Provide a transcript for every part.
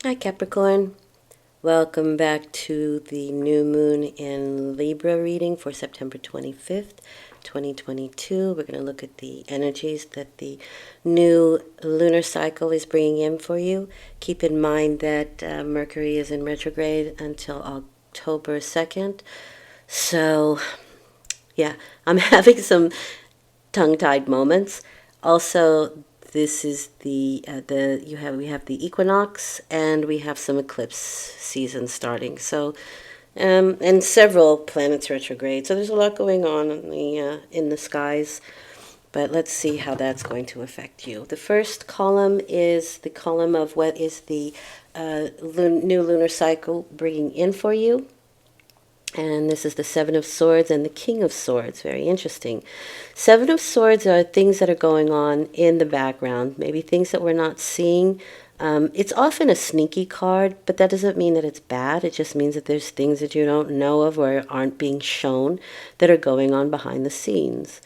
Hi Capricorn, welcome back to the new moon in Libra reading for September 25th, 2022. We're going to look at the energies that the new lunar cycle is bringing in for you. Keep in mind that Mercury is in retrograde until October 2nd. So, yeah, I'm having some tongue-tied moments. Also, this is we have the equinox and we have some eclipse season starting. So, and several planets retrograde. So there's a lot going on in the skies. But let's see how that's going to affect you. The first column is the column of what is the new lunar cycle bringing in for you. And this is the Seven of Swords and the King of Swords. Very interesting. Seven of Swords are things that are going on in the background, maybe things that we're not seeing. It's often a sneaky card, but that doesn't mean that it's bad. It just means that there's things that you don't know of or aren't being shown that are going on behind the scenes.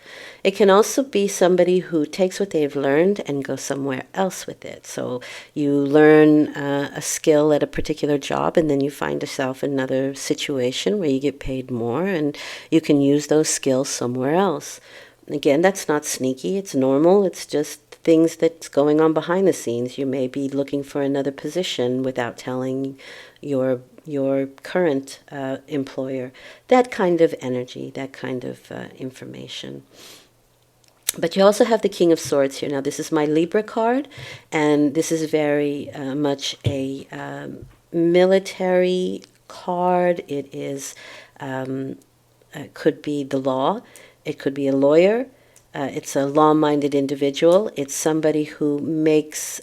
It can also be somebody who takes what they've learned and goes somewhere else with it. So you learn a skill at a particular job and then you find yourself in another situation where you get paid more and you can use those skills somewhere else. Again, that's not sneaky. It's normal. It's just things that's going on behind the scenes. You may be looking for another position without telling your current employer. That kind of energy, that kind of information. But you also have the King of Swords here. Now, this is my Libra card, and this is very much a military card. It is, it could be the law. It could be a lawyer. It's a law-minded individual. It's somebody who makes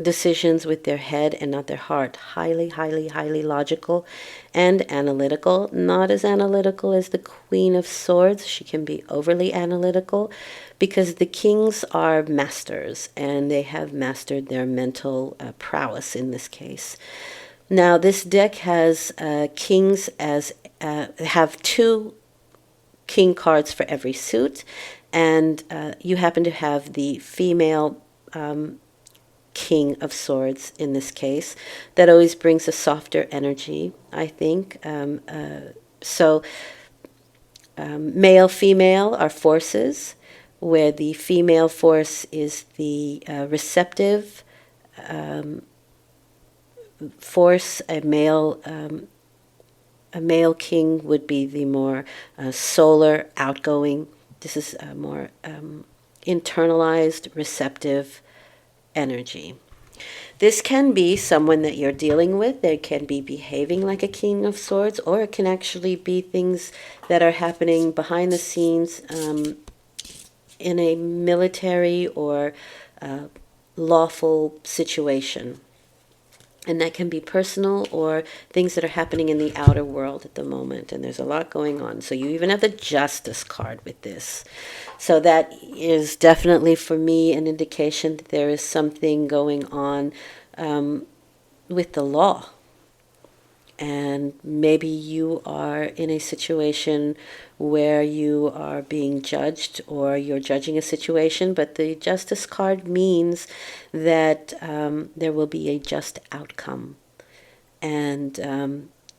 decisions with their head and not their heart. Highly, highly, highly logical and analytical. Not as analytical as the Queen of Swords. She can be overly analytical because the kings are masters and they have mastered their mental prowess in this case. Now, this deck has kings as have two king cards for every suit, and you happen to have the female King of Swords in this case. That always brings a softer energy, I think. Male, female are forces, where the female force is the receptive force. A male king would be the more solar, outgoing. This is a more internalized, receptive energy. This can be someone that you're dealing with. They can be behaving like a King of Swords, or it can actually be things that are happening behind the scenes in a military or lawful situation. And that can be personal or things that are happening in the outer world at the moment. And there's a lot going on. So you even have the Justice card with this. So that is definitely for me an indication that there is something going on with the law. And maybe you are in a situation where you are being judged or you're judging a situation, but the Justice card means that there will be a just outcome. And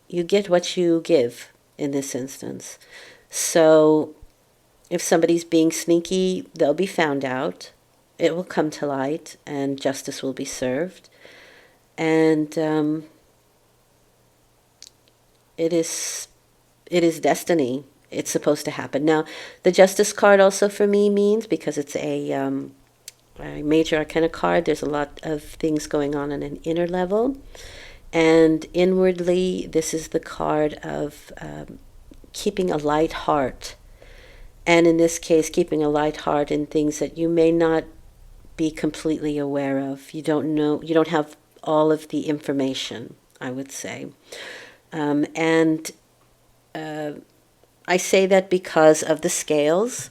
you get what you give in this instance. So if somebody's being sneaky, they'll be found out. It will come to light and justice will be served. And it is destiny. It's supposed to happen. Now, the Justice card also for me means, because it's a major arcana card, there's a lot of things going on an inner level. And inwardly, this is the card of keeping a light heart. And in this case, keeping a light heart in things that you may not be completely aware of. You don't know, you don't have all of the information, I would say. I say that because of the scales,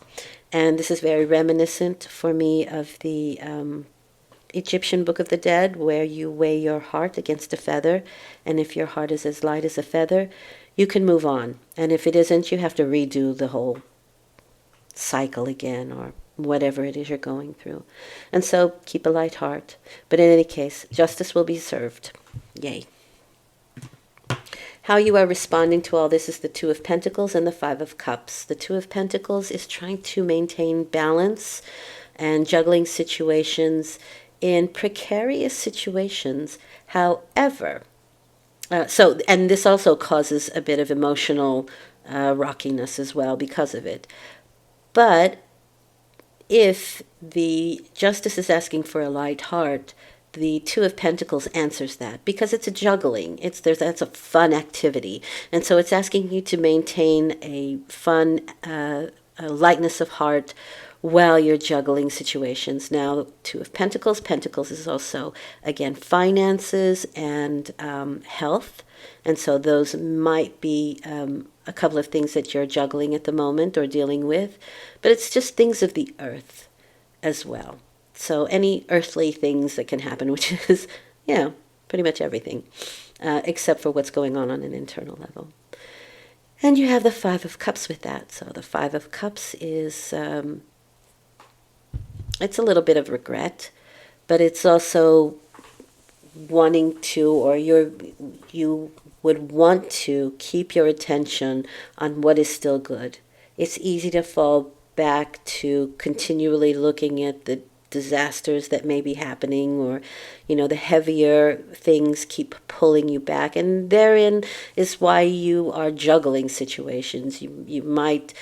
and this is very reminiscent for me of the Egyptian Book of the Dead, where you weigh your heart against a feather, and if your heart is as light as a feather, you can move on. And if it isn't, you have to redo the whole cycle again, or whatever it is you're going through. And so keep a light heart. But in any case, justice will be served. Yay. How you are responding to all this is the Two of Pentacles and the Five of Cups. The Two of Pentacles is trying to maintain balance and juggling situations in precarious situations. However, and this also causes a bit of emotional rockiness as well because of it. But if the Justice is asking for a light heart, the Two of Pentacles answers that because it's a juggling. That's a fun activity. And so it's asking you to maintain a fun a lightness of heart while you're juggling situations. Now, Two of Pentacles. Pentacles is also, again, finances and health. And so those might be a couple of things that you're juggling at the moment or dealing with. But it's just things of the earth as well. So any earthly things that can happen, which is, pretty much everything, except for what's going on an internal level. And you have the Five of Cups with that. So the Five of Cups is, it's a little bit of regret, but it's also wanting to, or you would want to keep your attention on what is still good. It's easy to fall back to continually looking at the disasters that may be happening, or the heavier things keep pulling you back, and therein is why you are juggling situations. You might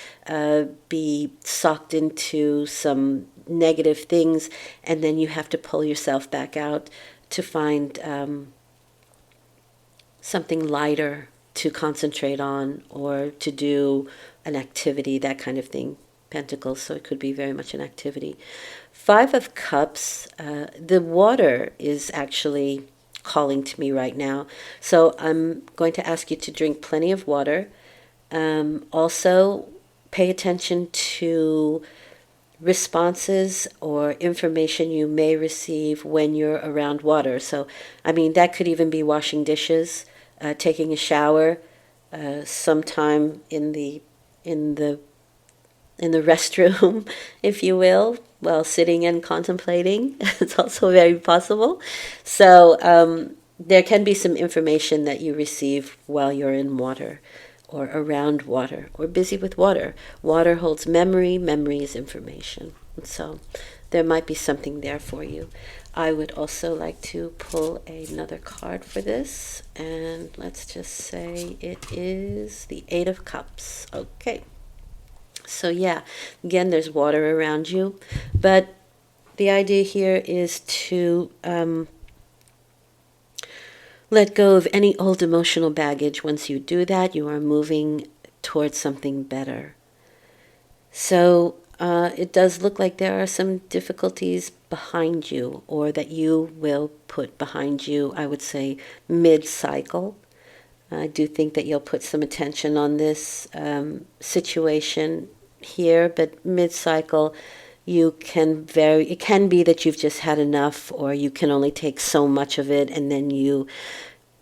be sucked into some negative things, and then you have to pull yourself back out to find something lighter to concentrate on, or to do an activity, that kind of thing. Pentacles, so it could be very much an activity. Five of Cups, the water is actually calling to me right now. So I'm going to ask you to drink plenty of water. Also, pay attention to responses or information you may receive when you're around water. So, that could even be washing dishes, taking a shower, sometime in the restroom, if you will, while sitting and contemplating. It's also very possible. So there can be some information that you receive while you're in water, or around water, or busy with water. Water holds memory. Memory is information. And so there might be something there for you. I would also like to pull another card for this. And let's just say it is the Eight of Cups. Okay. So again, there's water around you, but the idea here is to let go of any old emotional baggage. Once you do that, you are moving towards something better. So it does look like there are some difficulties behind you, or that you will put behind you, I would say, mid-cycle. I do think that you'll put some attention on this situation here, but mid-cycle, it can be that you've just had enough, or you can only take so much of it, and then you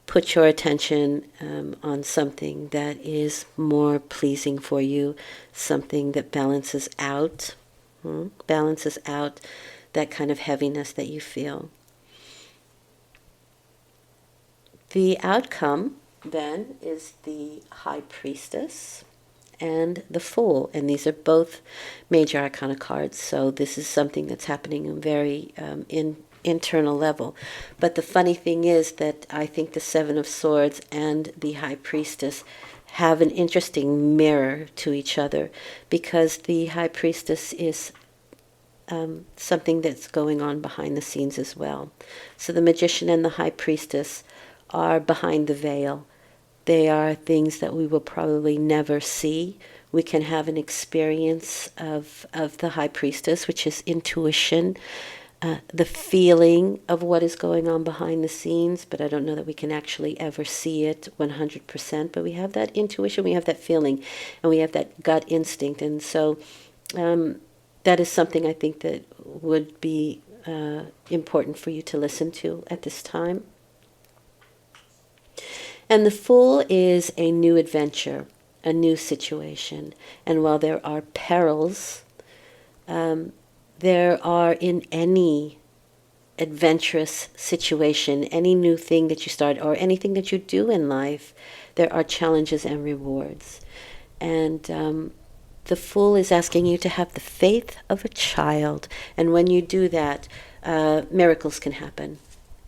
put your attention on something that is more pleasing for you, something that balances out that kind of heaviness that you feel. The outcome then is the High Priestess and the Fool, and these are both major arcana cards, so this is something that's happening on very internal level. But the funny thing is that I think the Seven of Swords and the High Priestess have an interesting mirror to each other, because the High Priestess is something that's going on behind the scenes as well. So the Magician and the High Priestess are behind the veil. They are things that we will probably never see. We can have an experience of the High Priestess, which is intuition, the feeling of what is going on behind the scenes, but I don't know that we can actually ever see it 100%, but we have that intuition, we have that feeling, and we have that gut instinct. And so that is something I think that would be important for you to listen to at this time. And the Fool is a new adventure, a new situation. And while there are perils, there are in any adventurous situation, any new thing that you start or anything that you do in life, there are challenges and rewards. And the Fool is asking you to have the faith of a child. And when you do that, miracles can happen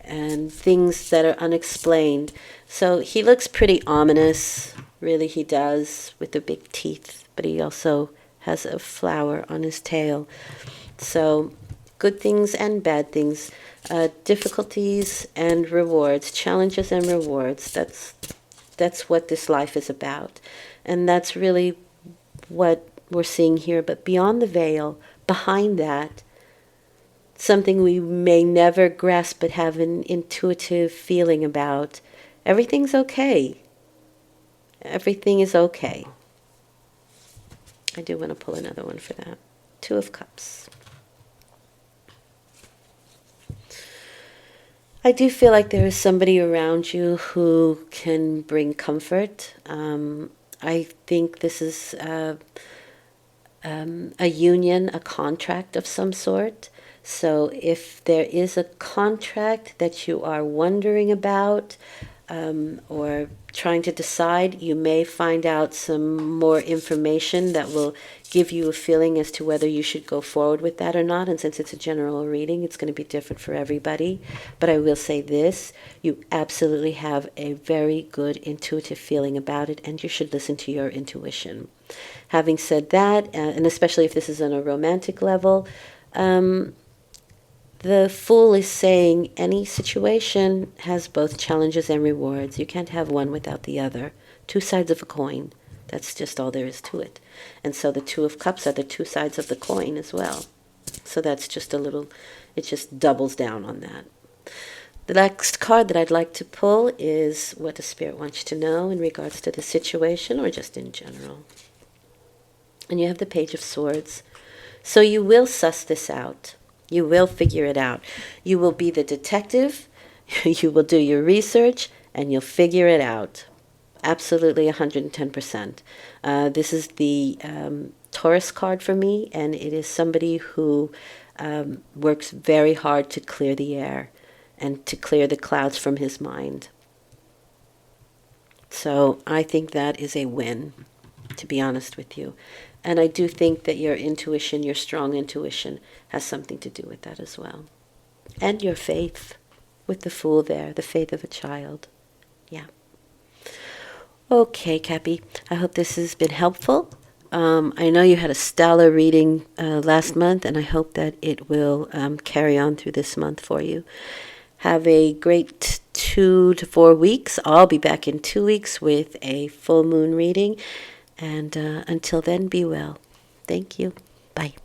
and things that are unexplained. So he looks pretty ominous, really he does, with the big teeth, but he also has a flower on his tail. So good things and bad things, difficulties and rewards, challenges and rewards. That's what this life is about. And that's really what we're seeing here. But beyond the veil, behind that, something we may never grasp but have an intuitive feeling about, everything's okay. Everything is okay. I do want to pull another one for that. Two of Cups. I do feel like there is somebody around you who can bring comfort. I think this is a union, a contract of some sort. So if there is a contract that you are wondering about or trying to decide, you may find out some more information that will give you a feeling as to whether you should go forward with that or not. And since it's a general reading, it's going to be different for everybody. But I will say this, you absolutely have a very good intuitive feeling about it, and you should listen to your intuition. Having said that, and especially if this is on a romantic level, the Fool is saying any situation has both challenges and rewards. You can't have one without the other. Two sides of a coin. That's just all there is to it. And so the Two of Cups are the two sides of the coin as well. So that's just a little, it just doubles down on that. The next card that I'd like to pull is what the Spirit wants you to know in regards to the situation or just in general. And you have the Page of Swords. So you will suss this out. You will figure it out. You will be the detective. You will do your research, and you'll figure it out. Absolutely 110%. This is the Taurus card for me, and it is somebody who works very hard to clear the air and to clear the clouds from his mind. So I think that is a win, to be honest with you. And I do think that your intuition, your strong intuition, has something to do with that as well. And your faith, with the Fool there, the faith of a child. Yeah. Okay, Cappy, I hope this has been helpful. I know you had a stellar reading last month, and I hope that it will carry on through this month for you. Have a great 2 to 4 weeks. I'll be back in 2 weeks with a full moon reading. And until then, be well. Thank you. Bye.